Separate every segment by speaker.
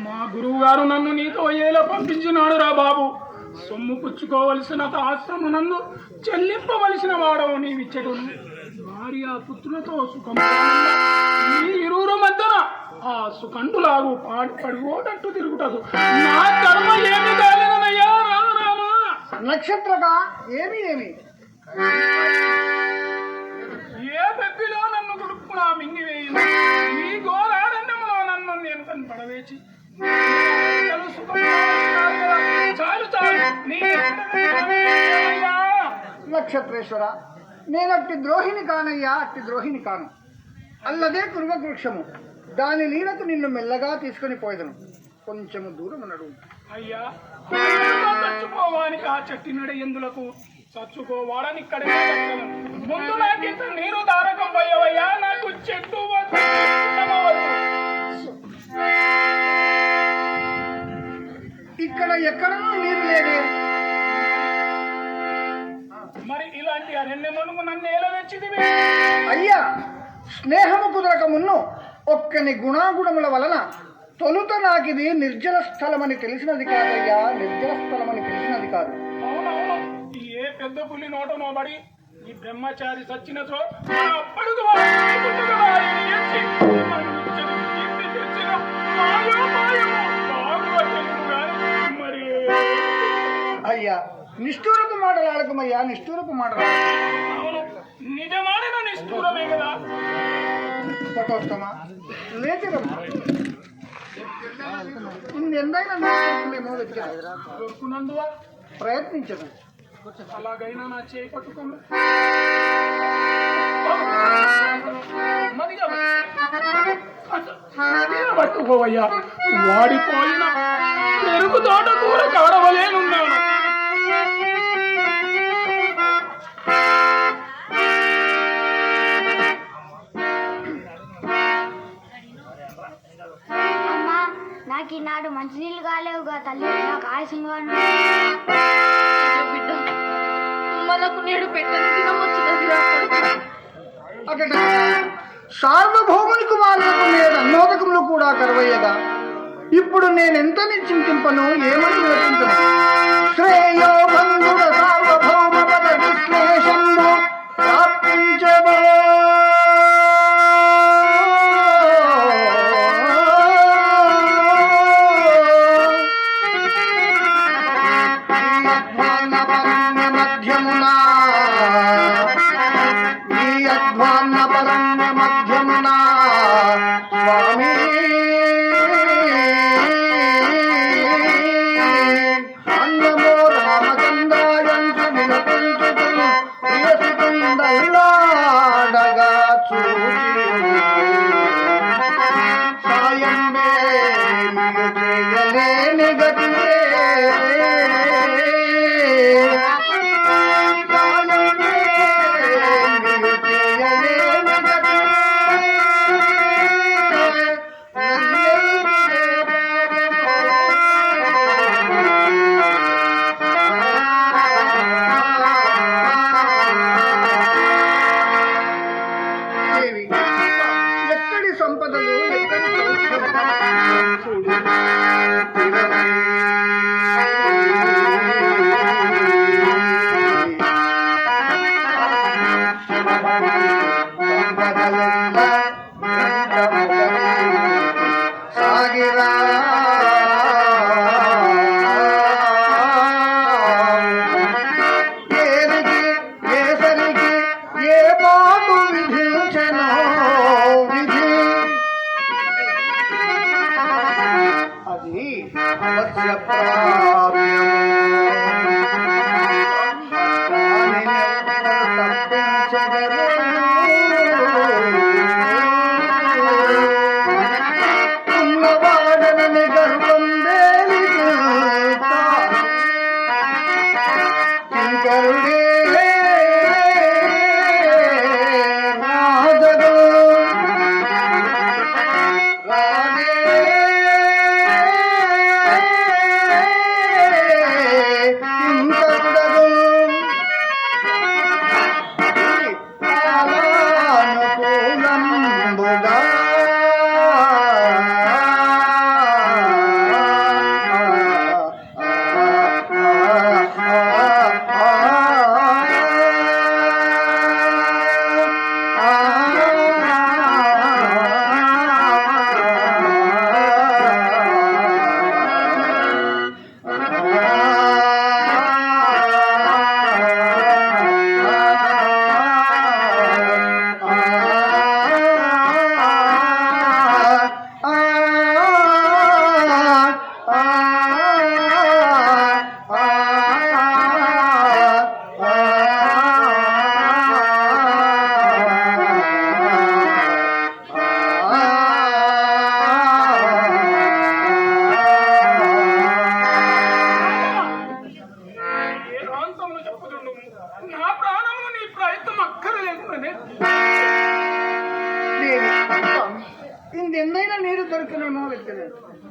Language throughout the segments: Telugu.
Speaker 1: మా గురువు గారు నన్ను నీతో ఏలా పంపించినాడు రా బాబు. సొమ్ము పుచ్చుకోవలసిన ఆశ్రమనందు చెల్లింపవలసిన వాడవు నీవిచ్చడు. భార్య పుత్రులతో సుఖం ఈ ఇరువురు మధ్యన ఆ సుఖంటులాగు పడిపోటట్టు తిరుగుటదు. నా కర్మ ఏమి కాలేదనయ్యా రామరామ.
Speaker 2: నక్షత్రగా ఏమి
Speaker 1: ఏ పెప్పిలో నన్ను దుడుపునా మింగివేయింది. ఈ ఘోరారణ్యములో నన్ను నేను కనపడవేచి చాలు చాలు.
Speaker 2: నక్షత్రేశ్వర, నేనట్టి ద్రోహిని కానయ్యా, అట్టి ద్రోహిని కాను. అల్లదే కురువృక్షము, దాని నీడకు నిన్ను మెల్లగా తీసుకుని పోయేదను. కొంచెము దూరం నడు.
Speaker 1: అయ్యా, చచ్చుకోవానికి ఆ చెట్టు నడ ఎందులకు? చచ్చుకోవాడని ఇక్కడే ముందు నాకింత నీరు దారకం పోయవయ్యా. నాకు చెట్టు
Speaker 2: ఇక్కడ ఎక్కడనూ నీరు లేదే.
Speaker 1: మరి ఇలాంటి అరణ్యమును నన్ను ఎలా తెచ్చిదివి?
Speaker 2: అయ్యా, స్నేహము కుదరక మున్ను ఒక్కని గుణాగుణముల వలన తొలుత నాకిది నిర్జల స్థలమని తెలిసినది కాదయ్యా, నిర్జల స్థలమని తెలిసినది కాదు.
Speaker 1: అవునవును, ఏ పెద్ద పులి నోట నోబడి ఈ బ్రహ్మచారి సచ్చినతో అప్పటికి
Speaker 2: అయ్యా, నిష్ఠూరపు మాటలాడకమయ్యా, నిష్ఠూరపు మాటలాడకం.
Speaker 1: నిజమాడిన నిష్ఠూరమే కదా.
Speaker 2: పటోత్తమా, లేచిరమ్మా. ఇందెందైనా
Speaker 1: దొరుకునందువా
Speaker 2: ప్రయత్నించదు.
Speaker 1: అలాగైనా నా చేయి పట్టుకోండి. పట్టుకోవయ్యా. వాడిపోయిన పెరుగు తోట కూర కాడవలేనున్నాను.
Speaker 3: నాకు ఈనాడు మంచినీళ్ళు కాలేవుగా తల్లి, నాకు ఆయాసంగా
Speaker 4: బిడ్డ, మనకు నేడు పెట్టని దినం వచ్చినది.
Speaker 2: అక్కడ సార్వభౌముని కుమారులకు నేను అన్నోదకములు కూడా కరువయ్యగా ఇప్పుడు నేనెంత చింతింపను, ఏమని యోచించను. శ్రేయో బంధుడ సార్వభౌమ పద విశ్లేషము ప్రాప్తించబో.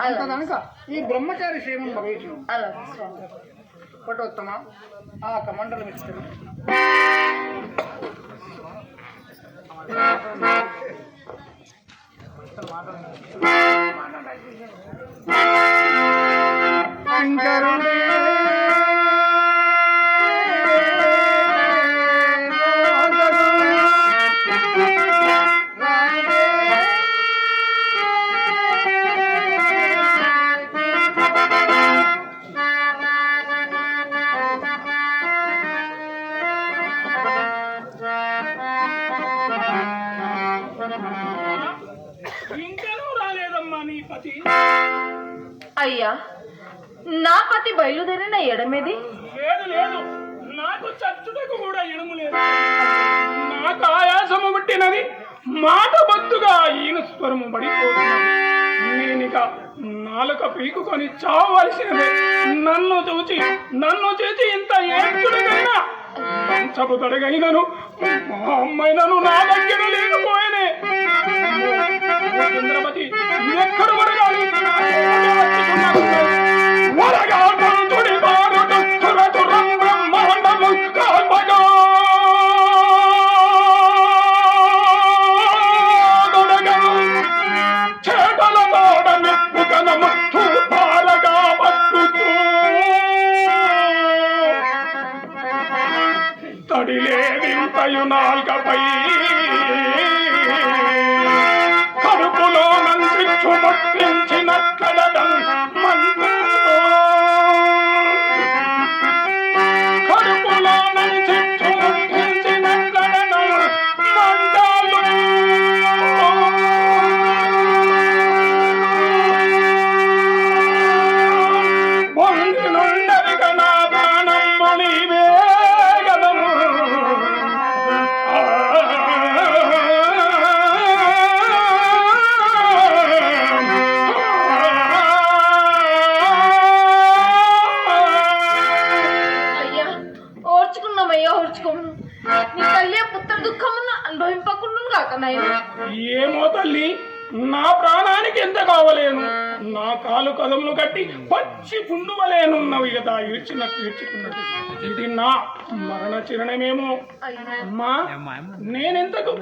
Speaker 2: అంతదనక ఈ బ్రహ్మచారి క్షేమం భవేషు.
Speaker 4: అలా స్వామి.
Speaker 2: పటోత్తమ ఆ కమండలం ఇస్తారు.
Speaker 1: ఇంకనూ రాలేదమ్మా నీ పతి.
Speaker 4: అయ్యా, నా పతి బయలుదేరిన ఎడమేది?
Speaker 1: లేదు లేదు, నాకు చచ్చుటకు కూడా ఎడుము లేదు. నాకు ఆయాసము పుట్టినది, మాట బొత్తుగా ఈయన స్వరము పడిపోతున్నది. నేనిక నాలుక పీకుకొని చావవలసినది. నన్ను చూచి ఇంత ఏడ్చుడు కన్నా చబుతడగైనను మా అమ్మాయినను నా దగ్గర లేకపోయినే. చంద్రమతి ఎక్కడ పడగాలి బ్రహ్మాండము కాల్పగా చేటల తోడ నిప్పుగనము తూపారగా పట్టుచూ తడిలేదింతయు నాల్కపై కడుపులో నందించు ముట్టించినట్లడం కడుపులో నందించు ముట్టించినట్లడం మండలు పొంది నుండరిగా నా ప్రాణం మణివే ఏమో తల్లి, నా ప్రాణానికి ఎంత కావలేను. నా కాలు కదములు కట్టి పచ్చి పుండువలేనున్నవి కదా ఈడ్చుకున్నట్టు. ఇది నా మరణ చిరణమేమో. అమ్మా, నేనెంతకు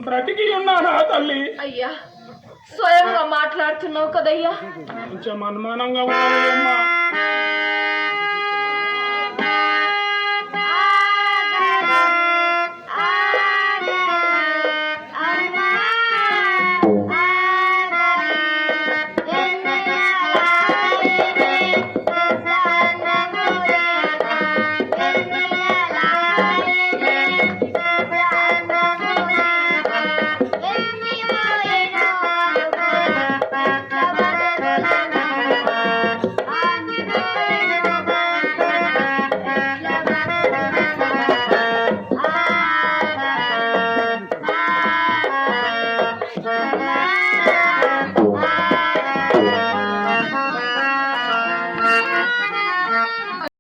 Speaker 1: బ్రతికి ఉన్నానా తల్లి?
Speaker 4: అయ్యా, స్వయంగా మాట్లాడుతున్నావు కదయ్యా.
Speaker 1: కొంచెం అనుమానంగా ఉన్నది అమ్మా.